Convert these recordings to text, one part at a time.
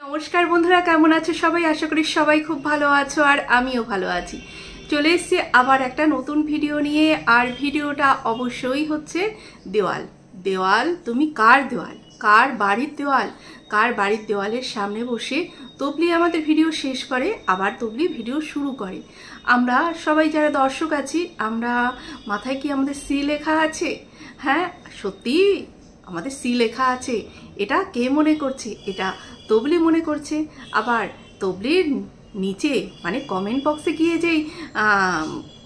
নমস্কার বন্ধুরা, কেমন আছো সবাই? আশা করি সবাই খুব ভালো আছো আর আমিও ভালো আছি। চলে এসেছি আবার একটা নতুন ভিডিও নিয়ে। আর ভিডিওটা অবশ্যই হচ্ছে দেওয়াল। দেওয়াল, তুমি কার দেওয়াল, কার বাড়ির দেওয়াল, কার বাড়ির দেওয়ালের সামনে বসে তবলি আমাদের ভিডিও শেষ করে আবার তবলি ভিডিও শুরু করে। আমরা সবাই যারা দর্শক আছি, আমরা মাথায় কি আমাদের সি লেখা আছে? হ্যাঁ, সত্যি আমাদের সি লেখা আছে। এটা কে মনে করছে? এটা তবলি মনে করছে। আবার তবলির নিচে মানে কমেন্ট বক্সে গিয়ে যেই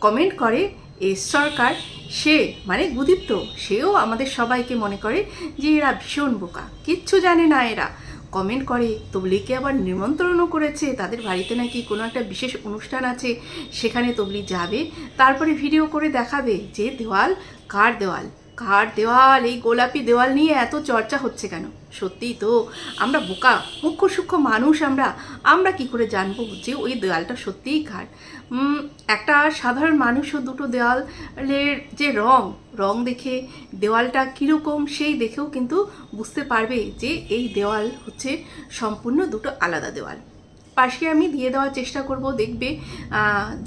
কমেন্ট করে এস সরকার, সে মানে গুদীপ্ত, সেও আমাদের সবাইকে মনে করে যে এরা ভীষণ বোকা, কিচ্ছু জানে না। এরা কমেন্ট করে তবলিকে আবার নিমন্ত্রণও করেছে, তাদের বাড়িতে নাকি কোনো একটা বিশেষ অনুষ্ঠান আছে, সেখানে তবলি যাবে, তারপরে ভিডিও করে দেখাবে যে দেওয়াল কার দেওয়াল, কার দেওয়াল। এই গোলাপি দেওয়াল নিয়ে এত চর্চা হচ্ছে কেন? সত্যিই তো আমরা বোকা, মুখ্য সূক্ষ্ম মানুষ। আমরা কি করে জানবো যে ওই দেওয়ালটা সত্যিই কার? একটা সাধারণ মানুষও দুটো দেওয়ালের যে রং দেখে দেওয়ালটা কীরকম সেই দেখেও কিন্তু বুঝতে পারবে যে এই দেওয়াল হচ্ছে সম্পূর্ণ দুটো আলাদা দেওয়াল। পাশে আমি দিয়ে দেওয়ার চেষ্টা করব, দেখবে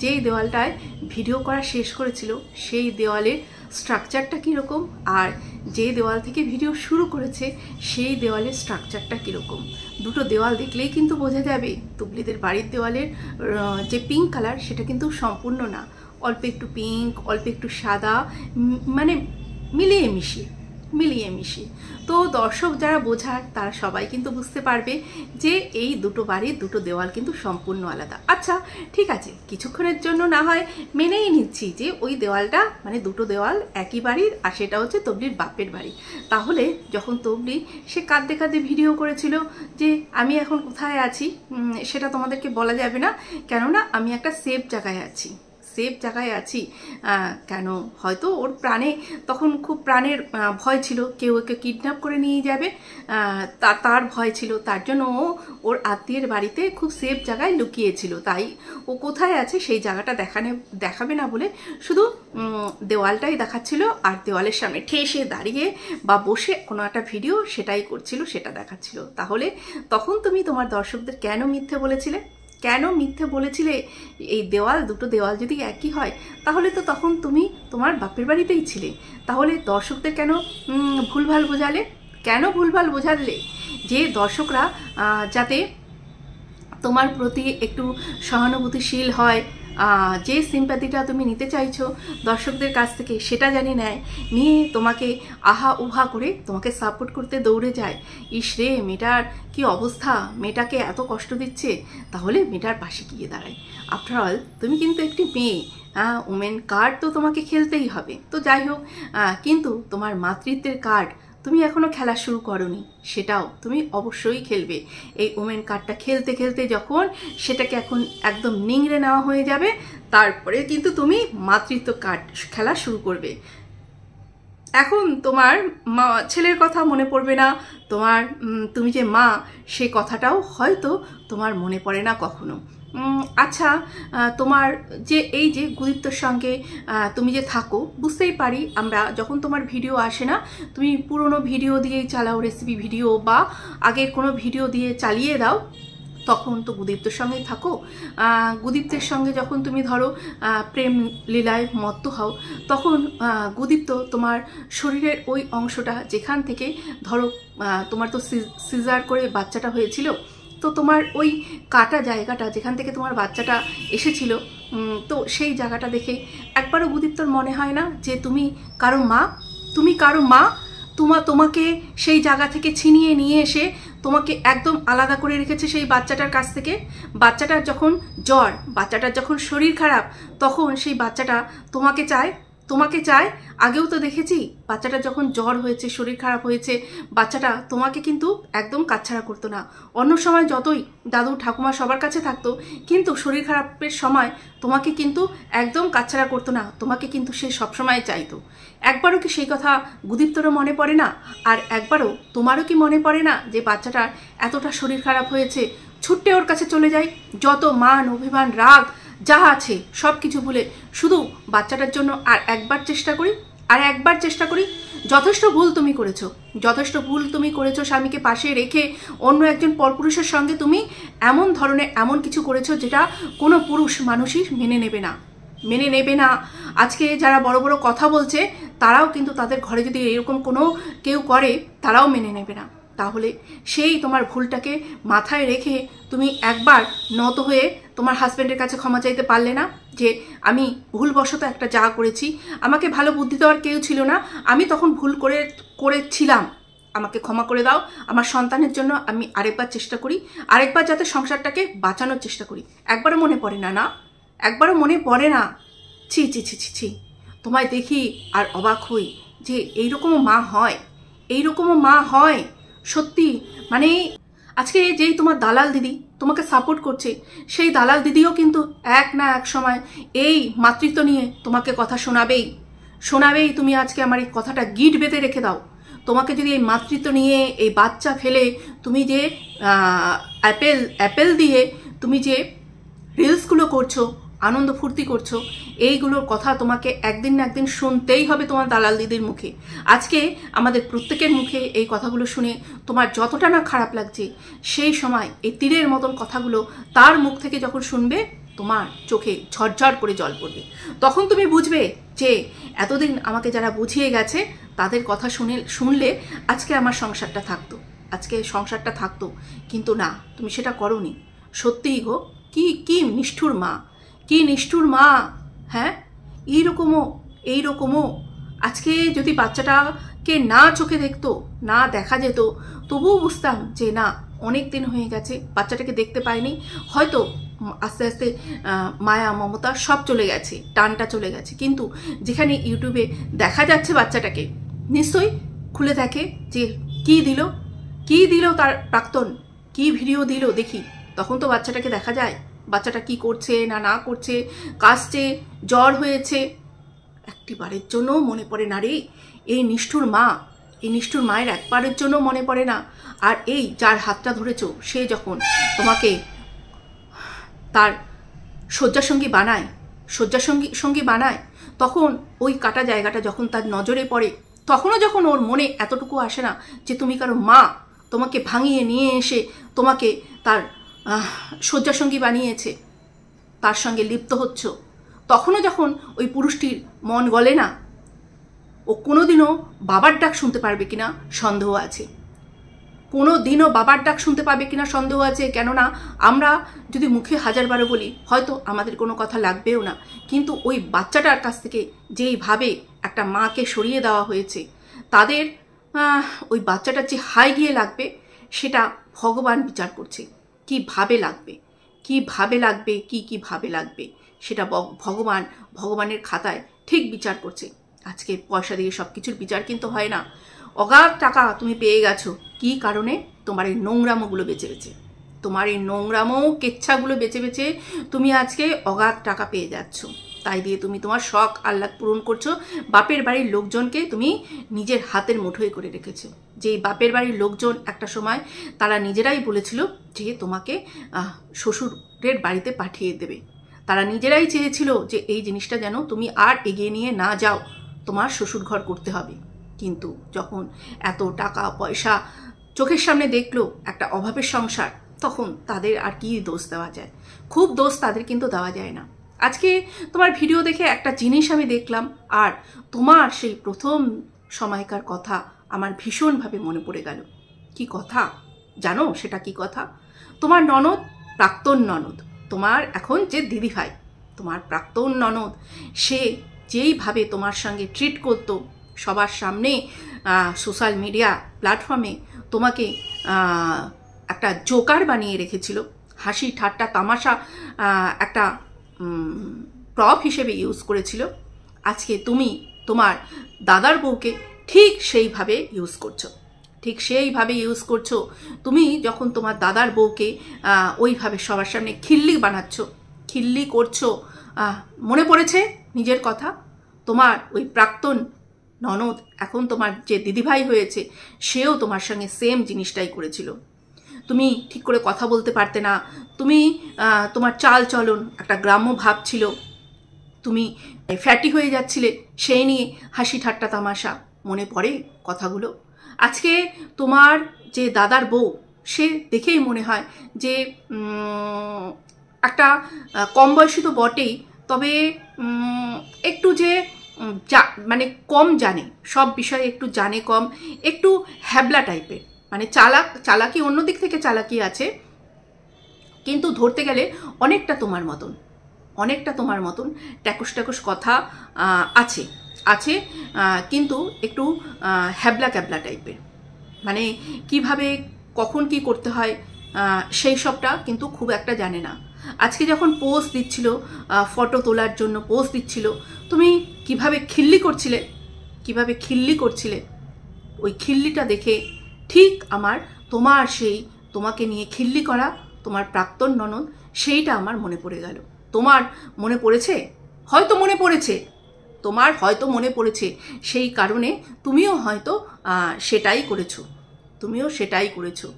যেই দেওয়ালটায় ভিডিও করা শেষ করেছিল সেই দেওয়ালের স্ট্রাকচারটা কীরকম, আর যে দেওয়াল থেকে ভিডিও শুরু করেছে সেই দেওয়ালের স্ট্রাকচারটা কীরকম। দুটো দেওয়াল দেখলেই কিন্তু বোঝা যাবে তবলিদের বাড়ির দেওয়ালের যে পিঙ্ক কালার সেটা কিন্তু সম্পূর্ণ না, অল্প একটু পিঙ্ক, অল্প একটু সাদা, মানে মিলিয়ে মিশিয়ে। তো দর্শক যারা বোঝার তারা সবাই কিন্তু বুঝতে পারবে যে এই দুটো বাড়ির দুটো দেওয়াল কিন্তু সম্পূর্ণ আলাদা। আচ্ছা ঠিক আছে, কিছুক্ষণের জন্য না হয় মেনেই নিচ্ছি যে ওই দেওয়ালটা মানে দুটো দেওয়াল একই বাড়ির, আর সেটা হচ্ছে তবলির বাপের বাড়ি। তাহলে যখন তবলি সে কাঁদতে কাঁদতে ভিডিও করেছিল যে আমি এখন কোথায় আছি সেটা তোমাদেরকে বলা যাবে না, কেননা আমি একটা সেফ জায়গায় আছি। কেন, হয়তো ওর প্রাণে তখন খুব প্রাণের ভয় ছিল, কেউ ওকে কিডন্যাপ করে নিয়ে যাবে, তার ভয় ছিল, তার জন্য ও ওর আত্মীয়ের বাড়িতে খুব সেফ জায়গায় লুকিয়েছিল। তাই ও কোথায় আছে সেই জায়গাটা দেখাবে না বলে শুধু দেওয়ালটাই দেখাচ্ছিল, আর দেওয়ালের সামনে ঠেসে দাঁড়িয়ে বা বসে কোনো একটা ভিডিও সেটাই করছিল, সেটা দেখাচ্ছিল। তাহলে তখন তুমি তোমার দর্শকদের কেন মিথ্যে বলেছিলে? এই দুটো দেওয়াল যদি একই হয় তাহলে তো তখন তুমি তোমার বাপের বাড়িতেই ছিলে। তাহলে দর্শকদের কেন ভুলভাল বোঝালে? যে দর্শকরা যাতে তোমার প্রতি একটু সহানুভূতিশীল হয়, যে সিম্প্যাথিটা তুমি নিতে চাইছো দর্শকদের কাছ থেকে সেটা জানি নিয়ে তোমাকে আহা উহা করে তোমাকে সাপোর্ট করতে দৌড়ে যায়। ইস রে, মেয়েটার কি অবস্থা, মেয়েটাকে এত কষ্ট দিচ্ছে, তাহলে মেয়েটার পাশে গিয়ে দাঁড়ায়। আফটার অল তুমি কিন্তু একটি মেয়ে, ওমেন কার্ড তো তোমাকে খেলতেই হবে। তো যাই হোক, কিন্তু তোমার মাতৃত্বের কার্ড তুমি এখনো খেলা শুরু করোনি, সেটাও তুমি অবশ্যই খেলবে। এই ওমেন কার্ডটা খেলতে খেলতে যখন সেটাকে এখন একদম নিংড়ে নেওয়া হয়ে যাবে, তারপরে কিন্তু তুমি মাতৃত্ব কার্ড খেলা শুরু করবে। এখন তোমার ছেলের কথা মনে পড়বে না, তুমি যে মা সে কথাটাও হয়তো তোমার মনে পড়ে না কখনো। আচ্ছা, তোমার যে এই যে গুদীপ্তর সঙ্গে তুমি যে থাকো, বুঝতেই পারি আমরা, যখন তোমার ভিডিও আসে না তুমি পুরনো ভিডিও দিয়েই চালাও, রেসিপি ভিডিও বা আগের কোনো ভিডিও দিয়ে চালিয়ে দাও, তখন তো গুদীপ্তর সঙ্গেই থাকো। গুদীপ্তের সঙ্গে যখন তুমি ধরো প্রেম লীলায় মত্ত হও, তখন গুদীপ্ত তোমার শরীরের ওই অংশটা যেখান থেকে ধরো তোমার তো সিজার করে বাচ্চাটা হয়েছিল, তো তোমার ওই কাটা জায়গাটা যেখান থেকে তোমার বাচ্চাটা এসেছিল, তো সেই জায়গাটা দেখে একবারও গুদীপ্তর মনে হয় না যে তুমি কারো মা? তোমাকে সেই জায়গা থেকে ছিনিয়ে নিয়ে এসে তোমাকে একদম আলাদা করে রেখেছে সেই বাচ্চাটার কাছ থেকে। বাচ্চাটার যখন জ্বর, বাচ্চাটার যখন শরীর খারাপ, তখন সেই বাচ্চাটা তোমাকে চায়। আগেও তো দেখেছি বাচ্চাটা যখন জ্বর হয়েছে, শরীর খারাপ হয়েছে, বাচ্চাটা তোমাকে কিন্তু একদম কাছছাড়া করতো না। অন্য সময় যতই দাদু ঠাকুমা সবার কাছে থাকতো, কিন্তু শরীর খারাপের সময় তোমাকে কিন্তু একদম কাছছাড়া করতো না, তোমাকে কিন্তু সে সবসময় চাইতো। একবারও কি সেই কথা গুদীপ্তরও মনে পড়ে না? আর একবারও তোমারও কি মনে পড়ে না যে বাচ্চাটার এতটা শরীর খারাপ হয়েছে, ছুট্টে ওর কাছে চলে যাই, যত মান অভিমান রাগ যা আছে সব কিছু ভুলে শুধু বাচ্চাটার জন্য আর একবার চেষ্টা করি, আর একবার চেষ্টা করি, যথেষ্ট ভুল তুমি করেছো, যথেষ্ট ভুল তুমি করেছো। স্বামীকে পাশে রেখে অন্য একজন পরপুরুষের সঙ্গে তুমি এমন ধরনের এমন কিছু করেছো যেটা কোনো পুরুষ মানুষই মেনে নেবে না, মেনে নেবে না। আজকে যারা বড় বড় কথা বলছে তারাও কিন্তু তাদের ঘরে যদি এরকম কোনো কেউ করে তারাও মেনে নেবে না। তাহলে সেই তোমার ভুলটাকে মাথায় রেখে তুমি একবার নত হয়ে তোমার হাজব্যান্ডের কাছে ক্ষমা চাইতে পারলে না যে আমি ভুলবশত একটা যা করেছি, আমাকে ভালো বুদ্ধি দেওয়ার কেউ ছিল না, আমি তখন ভুল করেছিলাম, আমাকে ক্ষমা করে দাও। আমার সন্তানের জন্য আমি আরেকবার চেষ্টা করি, আরেকবার যাতে সংসারটাকে বাঁচানোর চেষ্টা করি। একবারও মনে পড়ে না? না, একবারও মনে পড়ে না? ছি ছি ছি ছি ছি, তোমায় দেখি আর অবাক হই যে এইরকমও মা হয়, এইরকমও মা হয়। সত্যি মানে আজকে যেই তোমার দালাল দিদি তোমাকে সাপোর্ট করছে, সেই দালাল দিদিও কিন্তু এক না এক সময় এই মাতৃত্ব নিয়ে তোমাকে কথা শোনাবেই শোনাবেই। তুমি আজকে আমার এই কথাটা গিট বেঁধে রেখে দাও। তোমাকে যদি এই মাতৃত্ব নিয়ে এই বাচ্চা ফেলে তুমি যে অ্যাপেল দিয়ে তুমি যে রিলসগুলো করছো, আনন্দ ফুর্তি করছো, এইগুলোর কথা তোমাকে একদিন না একদিন শুনতেই হবে তোমার দালাল দিদির মুখে। আজকে আমাদের প্রত্যেকের মুখে এই কথাগুলো শুনে তোমার যতটা না খারাপ লাগছে, সেই সময় এই তীরের মতন কথাগুলো তার মুখ থেকে যখন শুনবে তোমার চোখে ঝরঝর করে জল পড়বে। তখন তুমি বুঝবে যে এতদিন আমাকে যারা বুঝিয়ে গেছে তাদের কথা শুনলে আজকে আমার সংসারটা থাকতো, আজকে সংসারটা থাকতো। কিন্তু না, তুমি সেটা করোনি। সত্যিই গো, কি নিষ্ঠুর মা, কি নিষ্ঠুর মা। হ্যাঁ, এইরকমও আজকে যদি বাচ্চাটাকে না চোখে দেখতো, না দেখা যেত, তবুও বুঝতাম যে না, অনেক দিন হয়ে গেছে বাচ্চাটাকে দেখতে পাইনি, হয়তো আস্তে আস্তে মায়া মমতা সব চলে গেছে, টানটা চলে গেছে। কিন্তু যেখানে ইউটিউবে দেখা যাচ্ছে বাচ্চাটাকে, নিশ্চয়ই খুলে দেখে যে কি দিল তার প্রাক্তন, কি ভিডিও দিল দেখি, তখন তো বাচ্চাটাকে দেখা যায় বাচ্চাটা কি করছে না করছে, কাশছে, জ্বর হয়েছে। একটিবারের জন্য মনে পড়ে না রে এই নিষ্ঠুর মা, এই নিষ্ঠুর মায়ের একবারের জন্য মনে পড়ে না। আর এই যার হাতটা ধরেছো সে যখন তোমাকে তার শয্যাসঙ্গী বানায়, তখন ওই কাটা জায়গাটা যখন তার নজরে পড়ে, তখনও যখন ওর মনে এতটুকু আসে না যে তুমি কারো মা, তোমাকে ভাঙিয়ে নিয়ে এসে তোমাকে তার শয্যাসঙ্গী বানিয়েছে, তার সঙ্গে লিপ্ত হচ্ছ, তখনও যখন ওই পুরুষটির মন গলে না, ও কোনোদিনও বাবার ডাক শুনতে পারবে কিনা সন্দেহ আছে, কোনোদিনও বাবার ডাক শুনতে পাবে কিনা সন্দেহ আছে। কেননা আমরা যদি মুখে হাজারবারও বলি হয়তো আমাদের কোনো কথা লাগবেও না, কিন্তু ওই বাচ্চাটার কাছ থেকে যেইভাবে একটা মাকে সরিয়ে দেওয়া হয়েছে, তাদের ওই বাচ্চাটার যে হাই গিয়ে লাগবে সেটা ভগবান বিচার করছে। কিভাবে লাগবে সেটা ভগবানের খাতায় ঠিক বিচার করছে। আজকে পয়সা দিয়ে সব কিছুর বিচার কিন্তু হয় না। অগাধ টাকা তুমি পেয়ে গেছো, কি কারণে? তোমার এই নোংরামোগুলো বেঁচে তোমার এই নোংরামো কেচ্ছাগুলো বেঁচে তুমি আজকে অগাধ টাকা পেয়ে যাচ্ছ। তাই দিয়ে তুমি তোমার শখ আহ্লাদ পূরণ করছো। বাপের বাড়ির লোকজনকে তুমি নিজের হাতের মুঠোয় করে রেখেছো। যেই বাপের বাড়ির লোকজন একটা সময় তারা নিজেরাই বলেছিল যে তোমাকে শ্বশুরের বাড়িতে পাঠিয়ে দেবে, তারা নিজেরাই চেয়েছিল যে এই জিনিসটা যেন তুমি আর এগিয়ে নিয়ে না যাও, তোমার শ্বশুর ঘর করতে হবে। কিন্তু যখন এত টাকা পয়সা চোখের সামনে দেখলো একটা অভাবের সংসার, তখন তাদের আর কি দোষ দেওয়া যায়? খুব দোষ তাদের কিন্তু দেওয়া যায় না। আজকে তোমার ভিডিও দেখে একটা জিনিস আমি দেখলাম, আর তোমার সেই প্রথম সময়কার কথা আমার ভীষণভাবে মনে পড়ে গেল। কি কথা জানো? সেটা কি কথা? তোমার ননদ, প্রাক্তন ননদ, তোমার এখন যে দিদি ভাই, তোমার প্রাক্তন ননদ, সে যেইভাবে তোমার সঙ্গে ট্রিট করতো সবার সামনে, সোশ্যাল মিডিয়া প্ল্যাটফর্মে তোমাকে একটা জোকার বানিয়ে রেখেছিল, হাসি ঠাট্টা তামাশা একটা প্রপ হিসেবে ইউজ করেছিল। আজকে তুমি তোমার দাদার বউকে ঠিক সেইভাবে ইউজ করছো। তুমি যখন তোমার দাদার বউকে ওইভাবে সবার সামনে খিল্লি করছো, মনে পড়েছে নিজের কথা? তোমার ওই প্রাক্তন ননদ, এখন তোমার যে দিদিভাই হয়েছে, সেও তোমার সঙ্গে সেম জিনিসটাই করেছিল। তুমি ঠিক করে কথা বলতে পারতে না, তুমি তোমার চাল চলন একটা গ্রাম্য ভাব ছিল, তুমি ফ্যাটি হয়ে যাচ্ছিলে, সেই নিয়ে হাসি ঠাট্টা তামাশা মনে পড়ে কথাগুলো। আজকে তোমার যে দাদার বউ, সে দেখেই মনে হয় যে একটা কম বয়সী তো বটেই, তবে একটু যে মানে কম জানে, সব বিষয়ে একটু জানে কম, একটু হ্যাবলা টাইপের, মানে চালাকি অন্য দিক থেকে চালাকি আছে, কিন্তু ধরতে গেলে অনেকটা তোমার মতন ট্যাকুস কথা আছে, কিন্তু একটু হ্যাবলা ক্যাবলা টাইপের, মানে কিভাবে কখন কি করতে হয় সেই সবটা কিন্তু খুব একটা জানে না। আজকে যখন পোস্ট দিচ্ছিল, ফটো তোলার জন্য পোস্ট দিচ্ছিল, তুমি কিভাবে খিল্লি করছিলে, ওই খিল্লিটা দেখে ঠিক তোমাকে নিয়ে খিল্লি করা তোমার প্রাক্তন ননদ, সেইটা আমার মনে পড়ে গেল। তোমার মনে পড়েছে? হয়তো মনে পড়েছে, সেই কারণে তুমিও হয়তো সেটাই করেছো।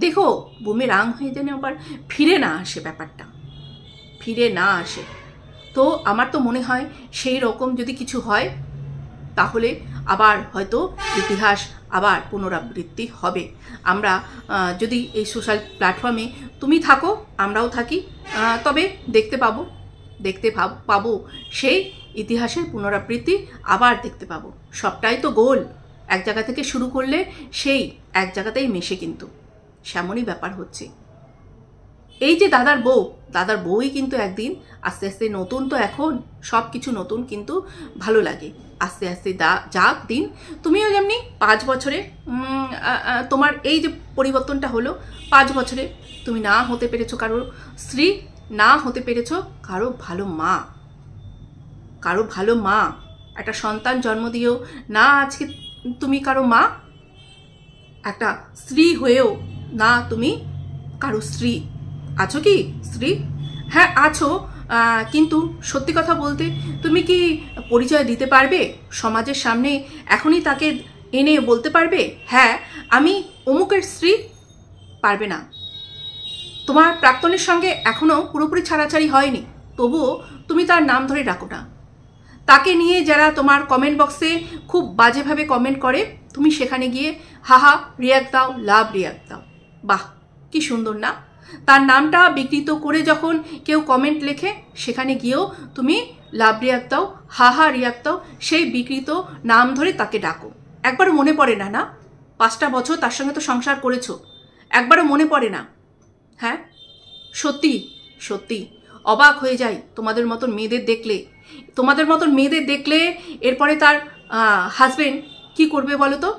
দেখো, বুমেরাং হয়ে যেন আবার ফিরে না আসে। তো আমার তো মনে হয় সেই রকম যদি কিছু হয়, তাহলে আবার হয়তো ইতিহাস আবার পুনরাবৃত্তি হবে। আমরা যদি এই সোশ্যাল প্ল্যাটফর্মে তুমি থাকো, আমরাও থাকি, তবে দেখতে পাবো সেই ইতিহাসের পুনরাবৃত্তি আবার দেখতে পাবো। সবটাই তো গোল, এক জায়গা থেকে শুরু করলে সেই এক জায়গাতেই মেশে, কিন্তু সেমনই ব্যাপার হচ্ছে। এই যে দাদার বউই কিন্তু একদিন আস্তে আস্তে, নতুন তো এখন সব কিছু নতুন, কিন্তু ভালো লাগে আস্তে আস্তে যাক দিন। তুমিও যেমনি 5 বছরে তোমার এই যে পরিবর্তনটা হলো, 5 বছরে তুমি না হতে পেরেছো কারো স্ত্রী, না হতে পেরেছো কারো ভালো মা, একটা সন্তান জন্ম দিয়েও না আজকে তুমি কারো মা, একটা স্ত্রী হয়েও না তুমি কারো স্ত্রী। আছো কি স্ত্রী? হ্যাঁ আছো, কিন্তু সত্যি কথা বলতে তুমি কি পরিচয় দিতে পারবে সমাজের সামনে? এখনই তাকে এনে বলতে পারবে হ্যাঁ আমি অমুকের স্ত্রী? পারবে না। তোমার প্রাক্তনের সঙ্গে এখনও পুরোপুরি ছাড়াছাড়ি হয়নি, তবুও তুমি তার নাম ধরে ডাকো না। তাকে নিয়ে যারা তোমার কমেন্ট বক্সে খুব বাজেভাবে কমেন্ট করে, তুমি সেখানে গিয়ে হাহা রিয়াক্ট দাও, লাভ রিয়াক্ট দাও। বাহ, কি সুন্দর না? তার নামটা বিকৃত করে যখন কেউ কমেন্ট লেখে, সেখানে গিয়েও তুমি লাভ রিয়াক্ট দাও, হাহা রিয়াক্ট দাও, সেই বিকৃত নাম ধরে তাকে ডাকো। একবারও মনে পড়ে না? 5টা বছর তার সঙ্গে তো সংসার করেছো, একবারও মনে পড়ে না? হ্যাঁ, সত্যি অবাক হয়ে যাই তোমাদের মতন মেয়েদের দেখলে। এরপরে তার হাজবেন্ড কি করবে বলো তো?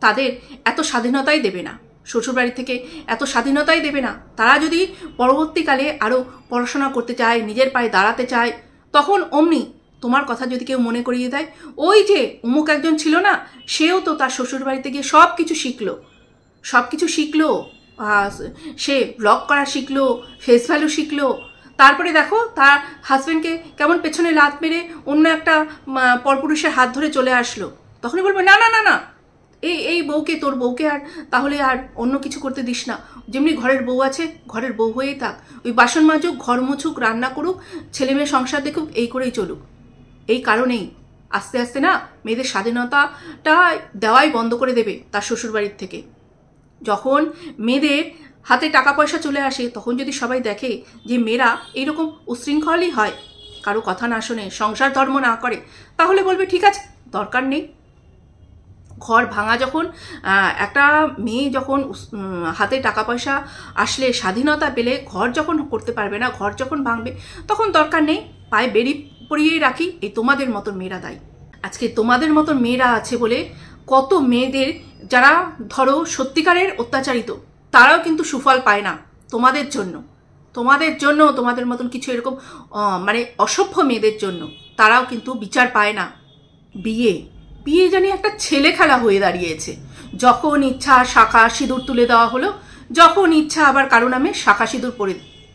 তাদের এত স্বাধীনতাই দেবে না, শ্বশুরবাড়ি থেকে এত স্বাধীনতাই দেবে না। তারা যদি পরবর্তীকালে আরও পড়াশোনা করতে চায়, নিজের পায়ে দাঁড়াতে চায়, তখন অমনি তোমার কথা যদি কেউ মনে করিয়ে দেয়, ওই যে অমুক একজন ছিল না, সেও তো তার শ্বশুরবাড়িতে গিয়ে সব কিছু শিখলো, সে ব্লগ করা শিখলো, ফেস ভ্যালু শিখলো, তারপরে দেখো তার হাজব্যান্ডকে কেমন পেছনে লাত মেরে অন্য একটা পরপুরুষের হাত ধরে চলে আসলো। তখনই বলবে না, এই তোর বউকে আর তাহলে আর অন্য কিছু করতে দিস না। যেমনি ঘরের বউ আছে, ঘরের বউ হয়েই থাক, ওই বাসন মাজুক, ঘর মুছুক, রান্না করুক, ছেলে মেয়ে সংসার দেখুক, এই করেই চলুক। এই কারণেই আস্তে আস্তে না মেয়েদের স্বাধীনতাটা দেওয়াই বন্ধ করে দেবে তার শ্বশুরবাড়ির থেকে। যখন মেয়েদের হাতে টাকা পয়সা চলে আসে, তখন যদি সবাই দেখে যে মেয়েরা এইরকম উশৃঙ্খলই হয়, কারো কথা না শোনে, সংসার ধর্ম না করে, তাহলে বলবে ঠিক আছে, দরকার নেই। ঘর ভাঙা যখন একটা মেয়ে যখন হাতে টাকা পয়সা আসলে, স্বাধীনতা পেলে ঘর যখন করতে পারবে না, ঘর যখন ভাঙবে, তখন দরকার নেই, পায়ে বেড়ি পরিয়েই রাখি। এই তোমাদের মতন মেয়েরা দায়ী। আজকে তোমাদের মতন মেয়েরা আছে বলে কত মেয়েদের যারা ধরো সত্যিকারের অত্যাচারিত, তারাও কিন্তু সুফল পায় না তোমাদের জন্য, তোমাদের মতন কিছু এরকম মানে অসভ্য মেয়েদের জন্য তারাও কিন্তু বিচার পায় না। বিয়ে জানি একটা ছেলে খেলা হয়ে দাঁড়িয়েছে। যখন ইচ্ছা শাখা সিঁদুর তুলে দেওয়া হলো, যখন ইচ্ছা আবার কারো নামে শাখা সিঁদুর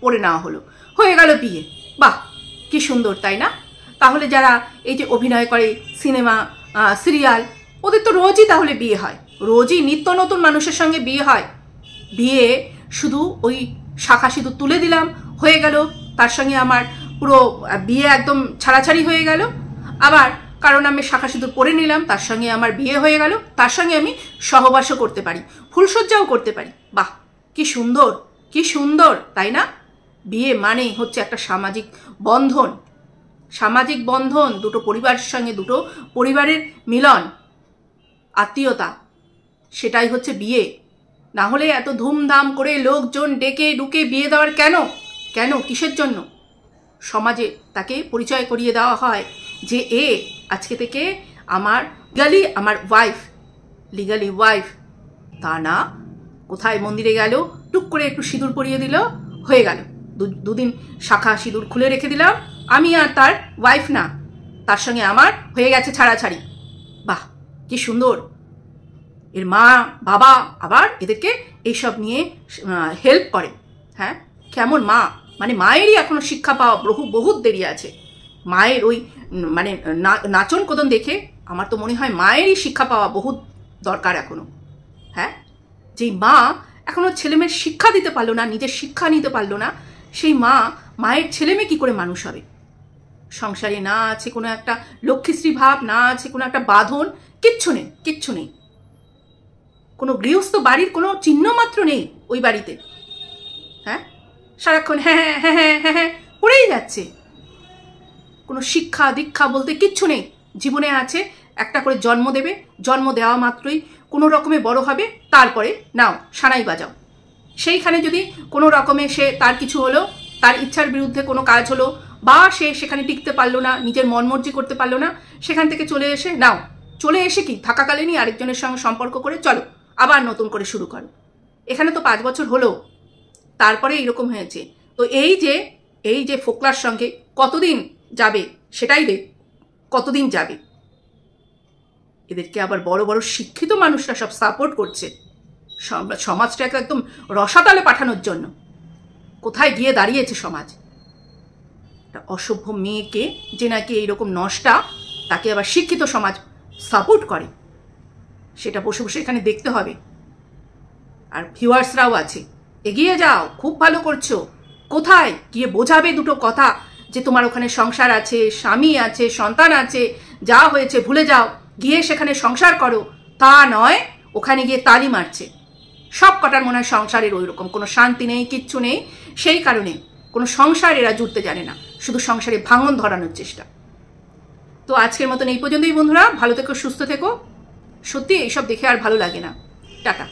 পরে নেওয়া হলো, হয়ে গেল বিয়ে। বাহ, কি সুন্দর, তাই না? তাহলে যারা এই যে অভিনয় করে সিনেমা, সিরিয়াল, ওদের তো রোজই তাহলে বিয়ে হয়, রোজই নিত্য নতুন মানুষের সঙ্গে বিয়ে হয়। বিয়ে শুধু ওই শাখা সিঁদুর তুলে দিলাম, হয়ে গেল, তার সঙ্গে আমার পুরো বিয়ে একদম ছাড়াছাড়ি হয়ে গেল, আবার কারণ আমি শাখা সিঁদুর পরে নিলাম, তার সঙ্গে আমার বিয়ে হয়ে গেল, তার সঙ্গে আমি সহবাসও করতে পারি, ফুলসজ্জাও করতে পারি। বাহ, কি সুন্দর, কি সুন্দর, তাই না? বিয়ে মানে হচ্ছে একটা সামাজিক বন্ধন, সামাজিক বন্ধন, দুটো পরিবারের সঙ্গে দুটো পরিবারের মিলন, আত্মীয়তা, সেটাই হচ্ছে বিয়ে। না হলে এত ধুমধাম করে লোকজন ডেকে ডুকে বিয়ে দেওয়ার কেন? কেন, কিসের জন্য? সমাজে তাকে পরিচয় করিয়ে দেওয়া হয় যে এ আজকে থেকে আমার লিগালি আমার ওয়াইফ, লিগালি ওয়াইফ। তা না, কোথায় মন্দিরে গেল, টুক করে একটু সিঁদুর পরিয়ে দিল, হয়ে গেল, দুদিন শাখা সিঁদুর খুলে রেখে দিলাম, আমি আর তার ওয়াইফ না, তার সঙ্গে আমার হয়ে গেছে ছাড়াছাড়ি। বাহ, কি সুন্দর। এর মা বাবা আবার এদেরকে এইসব নিয়ে হেল্প করে। হ্যাঁ, কেমন মা, মানে মায়েরই এখনো শিক্ষা পাওয়া বহুত দেরি আছে। মায়ের ওই মানে নাচন কোদন দেখে আমার তো মনে হয় মায়েরই শিক্ষা পাওয়া বহুত দরকার এখনো। হ্যাঁ, যেই মা এখনো ছেলেমেয়ের শিক্ষা দিতে পারলো না, নিজের শিক্ষা নিতে পারলো না, সেই মা মায়ের ছেলেমেয়ে কি করে মানুষ হবে? সংসারে না আছে কোনো একটা লক্ষ্মীশ্রী ভাব, না আছে কোনো একটা বাঁধন, কিচ্ছু নেই, কিচ্ছু নেই। কোনো গৃহস্থ বাড়ির কোনো চিহ্ন মাত্র নেই ওই বাড়িতে। হ্যাঁ, সারাক্ষণ হ্যাঁ হ্যাঁ হ্যাঁ হ্যাঁ হ্যাঁ হ্যাঁ পড়েই যাচ্ছে। কোনো শিক্ষা দীক্ষা বলতে কিচ্ছু নেই। জীবনে আছে একটা করে জন্ম দেবে, জন্ম দেওয়া মাত্রই কোনো রকমে বড় হবে, তারপরে নাও সানাই বাজাও। সেইখানে যদি কোনো রকমে সে তার কিছু হলো, তার ইচ্ছার বিরুদ্ধে কোনো কাজ হলো, বা সে সেখানে টিকতে পারলো না, নিজের মনমর্জি করতে পারলো না, সেখান থেকে চলে এসে নাও, চলে এসে কি থাকাকালীনই আরেকজনের সঙ্গে সম্পর্ক করে চলো আবার নতুন করে শুরু করো। এখানে তো 5 বছর হলো, তারপরে এইরকম হয়েছে। তো এই যে ফোকলার সঙ্গে কতদিন যাবে সেটাই দেখ, কতদিন যাবে। এদেরকে আবার বড় বড় শিক্ষিত মানুষরা সব সাপোর্ট করছে সমাজটাকে একদম রসাতলে পাঠানোর জন্য। কোথায় গিয়ে দাঁড়িয়েছে সমাজ? একটা অসভ্য মেয়েকে যে নাকি এইরকম নষ্টা, তাকে আবার শিক্ষিত সমাজ সাপোর্ট করে, সেটা বসে বসে এখানে দেখতে হবে। আর ভিউয়ার্সরাও আছে, এগিয়ে যাও, খুব ভালো করছো। কোথায় গিয়ে বোঝাবে দুটো কথা যে তোমার ওখানে সংসার আছে, স্বামী আছে, সন্তান আছে, যা হয়েছে ভুলে যাও, গিয়ে সেখানে সংসার করো। তা নয়, ওখানে গিয়ে তালি মারছে। সব কটার মনে হয় সংসারের ওই রকম কোনো শান্তি নেই, কিচ্ছু নেই, সেই কারণে কোনো সংসার এরা জুড়তে জানে না, শুধু সংসারে ভাঙন ধরানোর চেষ্টা। তো আজকের মতন এই পর্যন্তই বন্ধুরা, ভালো থেকো, সুস্থ থেকো। সত্যি এইসব দেখে আর ভালো লাগে না। টাটা।